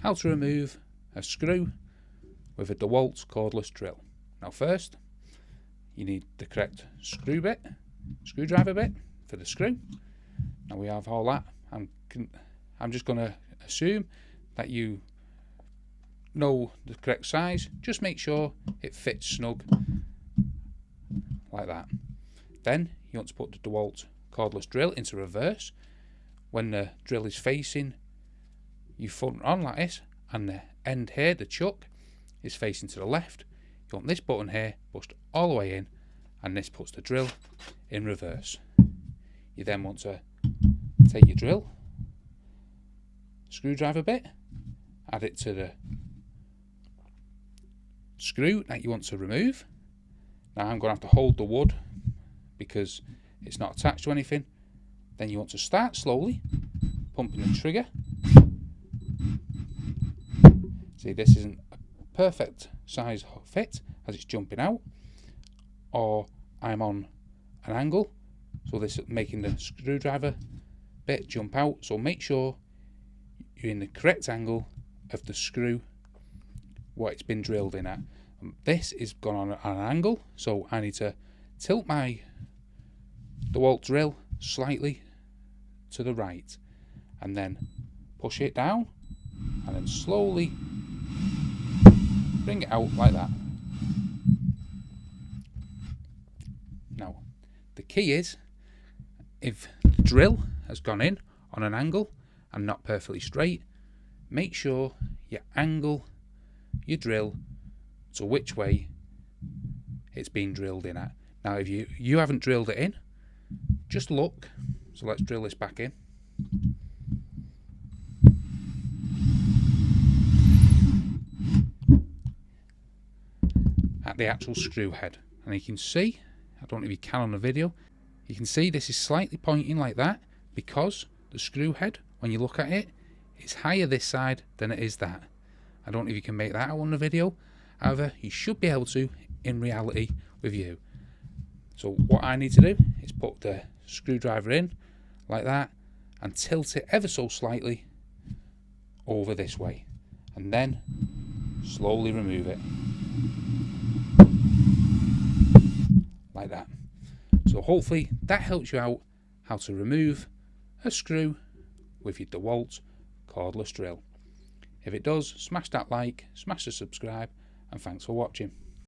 how to remove a screw with a DeWALT cordless drill. Now first, you need the correct screwdriver bit for the screw. Now we have all that. I'm just going to assume that you know the correct size. Just make sure it fits snug like that. Then you want to put the DeWALT cordless drill into reverse. When the drill is facing you front on like this, and the end here, the chuck, is facing to the left, you want this button here pushed all the way in, and this puts the drill in reverse. You then want to take your drill, screwdriver bit, add it to the screw that you want to remove. Now I'm going to have to hold the wood because it's not attached to anything. Then you want to start slowly pumping the trigger. See, this isn't a perfect size fit as it's jumping out, or I'm on an angle, so this is making the screwdriver bit jump out. So make sure you're in the correct angle of the screw what it's been drilled in at. This is gone on an angle, so I need to tilt my DeWALT drill slightly to the right and then push it down and then slowly bring it out like that. Now the key is, if the drill has gone in on an angle and not perfectly straight, make sure you angle your drill to which way it's been drilled in at. Now if you haven't drilled it in, just look. So let's drill this back in. At the actual screw head, and you can see, I don't know if you can on the video, you can see this is slightly pointing like that because the screw head, when you look at it, is higher this side than it is that. I don't know if you can make that out on the video, however you should be able to in reality with you. So what I need to do is put the screwdriver in like that and tilt it ever so slightly over this way, and then slowly remove it like that. So hopefully that helps you out how to remove a screw with your DeWALT cordless drill. If it does, smash that like, smash the subscribe, and thanks for watching.